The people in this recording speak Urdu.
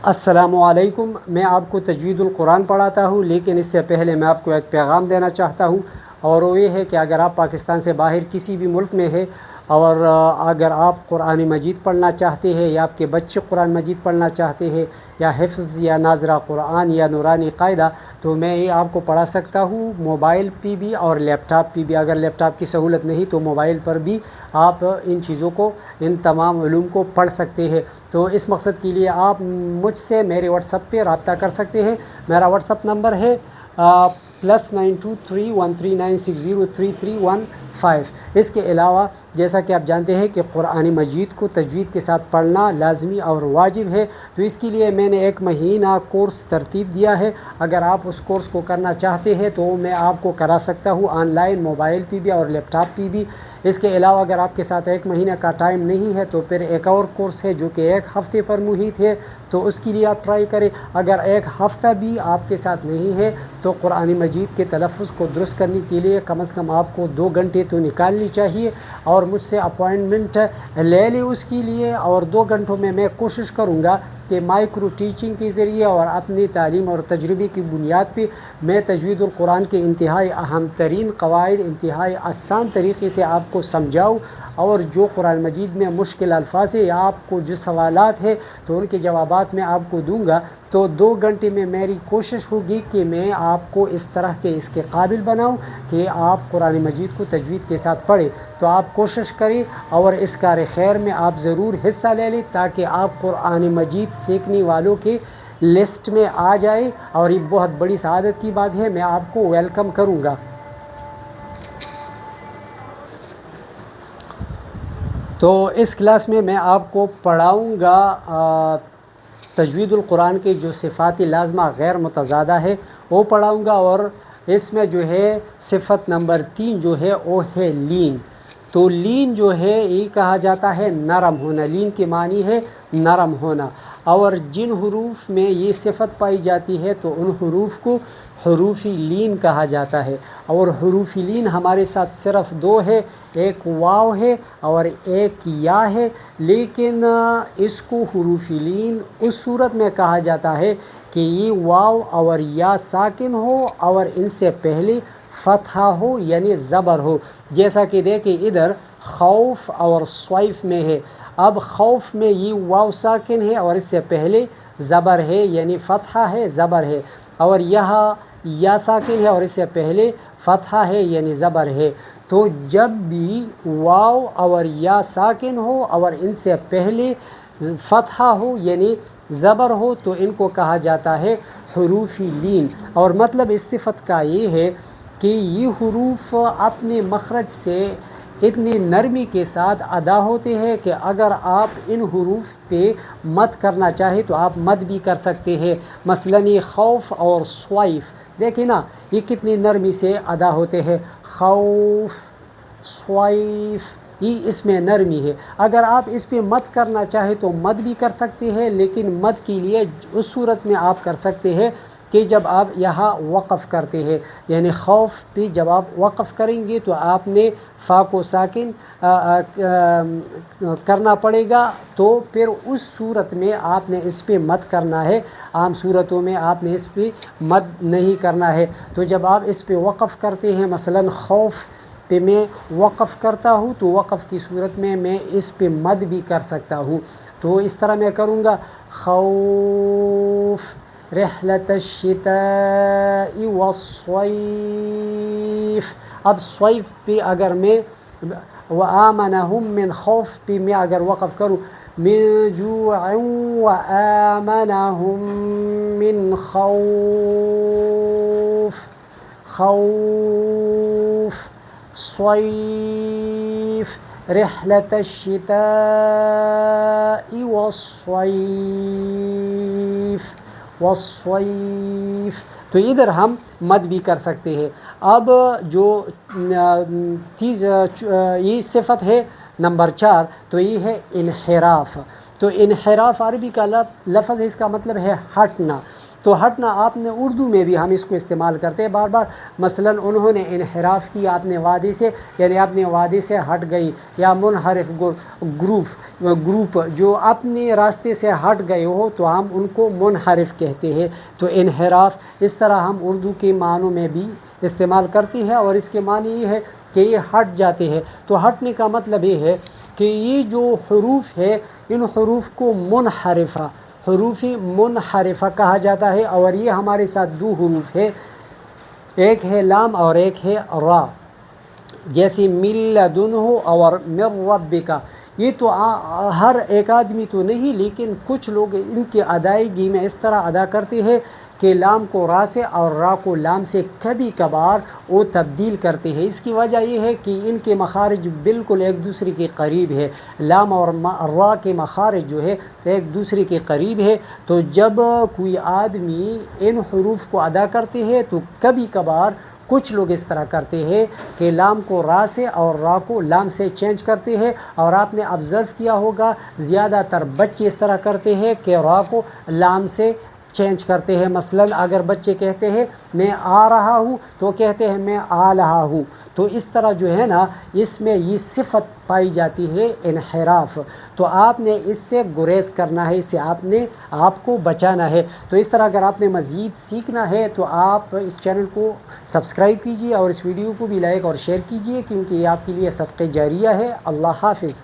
السلام علیکم، میں آپ کو تجوید القرآن پڑھاتا ہوں، لیکن اس سے پہلے میں آپ کو ایک پیغام دینا چاہتا ہوں، اور وہ یہ ہے کہ اگر آپ پاکستان سے باہر کسی بھی ملک میں ہے اور اگر آپ قرآن مجید پڑھنا چاہتے ہیں یا آپ کے بچے قرآن مجید پڑھنا چاہتے ہیں یا حفظ یا ناظرہ قرآن یا نورانی قاعدہ، تو میں یہ آپ کو پڑھا سکتا ہوں موبائل پہ بھی اور لیپ ٹاپ پہ بھی۔ اگر لیپ ٹاپ کی سہولت نہیں تو موبائل پر بھی آپ ان چیزوں کو، ان تمام علوم کو پڑھ سکتے ہیں۔ تو اس مقصد کے لیے آپ مجھ سے میرے واٹس ایپ پہ رابطہ کر سکتے ہیں۔ میرا واٹس ایپ نمبر ہے +923139603315۔ اس کے علاوہ جیسا کہ آپ جانتے ہیں کہ قرآن مجید کو تجوید کے ساتھ پڑھنا لازمی اور واجب ہے، تو اس کے لیے میں نے 1 مہینہ کورس ترتیب دیا ہے۔ اگر آپ اس کورس کو کرنا چاہتے ہیں تو میں آپ کو کرا سکتا ہوں آن لائن، موبائل پہ بھی اور لیپ ٹاپ پہ بھی۔ اس کے علاوہ اگر آپ کے ساتھ 1 مہینہ کا ٹائم نہیں ہے تو پھر ایک اور کورس ہے جو کہ 1 ہفتے پر محیط ہے، تو اس کے لیے آپ ٹرائی کریں۔ اگر 1 ہفتہ بھی آپ کے ساتھ نہیں ہے تو قرآن مجید کے تلفظ کو درست کرنے کے لیے کم از کم آپ کو 2 گھنٹے تو نکالنی چاہیے، اور مجھ سے اپوائنٹمنٹ لے لیں اس کے لیے۔ اور 2 گھنٹوں میں کوشش کروں گا کہ مائکرو ٹیچنگ کے ذریعے اور اپنی تعلیم اور تجربے کی بنیاد پہ میں تجوید القرآن کے انتہائی اہم ترین قواعد انتہائی آسان طریقے سے آپ کو سمجھاؤں، اور جو قرآن مجید میں مشکل الفاظ ہے یا آپ کو جو سوالات ہیں تو ان کے جوابات میں آپ کو دوں گا۔ تو 2 گھنٹے میں میری کوشش ہوگی کہ میں آپ کو اس طرح کے اس کے قابل بناؤں کہ آپ قرآن مجید کو تجوید کے ساتھ پڑھیں۔ تو آپ کوشش کریں اور اس کار خیر میں آپ ضرور حصہ لے لیں تاکہ آپ قرآن مجید سیکھنے والوں کے لسٹ میں آ جائے، اور یہ بہت بڑی سعادت کی بات ہے۔ میں آپ کو ویلکم کروں گا۔ تو اس کلاس میں آپ کو پڑھاؤں گا تجوید القرآن کے جو صفات لازمہ غیر متضادہ ہے وہ پڑھاؤں گا، اور اس میں جو ہے صفت نمبر 3 جو ہے وہ ہے لین۔ تو لین جو ہے یہ کہا جاتا ہے نرم ہونا، لین کے معنی ہے نرم ہونا، اور جن حروف میں یہ صفت پائی جاتی ہے تو ان حروف کو حروف لین کہا جاتا ہے۔ اور حروف لین ہمارے ساتھ صرف 2 ہے، ایک واو ہے اور ایک یا ہے، لیکن اس کو حروف لین اس صورت میں کہا جاتا ہے کہ یہ واو اور یا ساکن ہو اور ان سے پہلے فتحہ ہو یعنی زبر ہو، جیسا کہ دیکھیں ادھر خوف اور صویف میں ہے۔ اب خوف میں یہ واو ساکن ہے اور اس سے پہلے زبر ہے یعنی فتحہ ہے، زبر ہے، اور یہاں یا ساکن ہے اور اس سے پہلے فتحہ ہے یعنی زبر ہے۔ تو جب بھی واو اور یا ساکن ہو اور ان سے پہلے فتحہ ہو یعنی زبر ہو تو ان کو کہا جاتا ہے حروف لین۔ اور مطلب اس صفت کا یہ ہے کہ یہ حروف اپنے مخرج سے اتنی نرمی کے ساتھ ادا ہوتے ہیں کہ اگر آپ ان حروف پہ مد کرنا چاہیں تو آپ مد بھی کر سکتے ہیں۔ مثلا یہ خوف اور صویف دیکھیں نا، یہ کتنی نرمی سے ادا ہوتے ہیں، خوف صویف، یہ اس میں نرمی ہے۔ اگر آپ اس پہ مد کرنا چاہیں تو مد بھی کر سکتے ہیں، لیکن مد کے لیے اس صورت میں آپ کر سکتے ہیں کہ جب آپ یہاں وقف کرتے ہیں، یعنی خوف پہ جب آپ وقف کریں گے تو آپ نے فا کو ساکن کرنا پڑے گا، تو پھر اس صورت میں آپ نے اس پہ مد کرنا ہے۔ عام صورتوں میں آپ نے اس پہ مد نہیں کرنا ہے۔ تو جب آپ اس پہ وقف کرتے ہیں، مثلا خوف پہ میں وقف کرتا ہوں تو وقف کی صورت میں اس پہ مد بھی کر سکتا ہوں۔ تو اس طرح میں کروں گا، خوف رحلت الشتاء والصیف۔ اب صیف پہ اگر میں وآمنہم من خوف پہ میں اگر وقف کروں، من جوع وآمنہم من خوف، خوف صیف رحلت الشتاء والصیف، تو ادھر ہم مد بھی کر سکتے ہیں۔ اب جو یہ صفت ہے نمبر 4، تو یہ ہے انحراف۔ تو انحراف عربی کا لفظ ہے، اس کا مطلب ہے ہٹنا۔ تو ہٹنا آپ نے اردو میں بھی ہم اس کو استعمال کرتے ہیں بار بار. مثلا انہوں نے انحراف کیا اپنے وعدے سے، یعنی اپنے وعدے سے ہٹ گئی، یا منحرف گروپ جو اپنے راستے سے ہٹ گئے ہو تو ہم ان کو منحرف کہتے ہیں. تو انحراف اس طرح ہم اردو کے معنوں میں بھی استعمال کرتے ہیں، اور اس کے معنی یہ ہے کہ یہ ہٹ جاتے ہیں. تو ہٹنے کا مطلب یہ ہے کہ یہ جو حروف ہے ان حروف کو حروف منحرفہ کہا جاتا ہے، اور یہ ہمارے ساتھ دو حروف ہے، ایک ہے لام اور ایک ہے را. جیسے من لدنہ اور من ربک، یہ تو ہر ایک آدمی تو نہیں، لیکن کچھ لوگ ان کی ادائیگی میں اس طرح ادا کرتے ہیں کہ لام کو را سے اور را کو لام سے کبھی کبھار وہ تبدیل کرتے ہیں. اس کی وجہ یہ ہے کہ ان کے مخارج بالکل ایک دوسرے کے قریب ہے، لام اور را کے مخارج جو ہے ایک دوسرے کے قریب ہے. تو جب کوئی آدمی ان حروف کو ادا کرتے ہیں تو کبھی کبھار کچھ لوگ اس طرح کرتے ہیں کہ لام کو را سے اور را کو لام سے چینج کرتے ہیں، اور آپ نے آبزرو کیا ہوگا زیادہ تر بچے اس طرح کرتے ہیں کہ را کو لام سے چینج کرتے ہیں. مثلا اگر بچے کہتے ہیں میں آ رہا ہوں تو کہتے ہیں میں آ رہا ہوں. تو اس طرح جو ہے نا اس میں یہ صفت پائی جاتی ہے انحراف. تو آپ نے اس سے گریز کرنا ہے، اس سے آپ کو بچانا ہے. تو اس طرح اگر آپ نے مزید سیکھنا ہے تو آپ اس چینل کو سبسکرائب کیجئے اور اس ویڈیو کو بھی لائک اور شیئر کیجئے، کیونکہ یہ آپ کے لیے صدقہ جاریہ ہے. اللہ حافظ.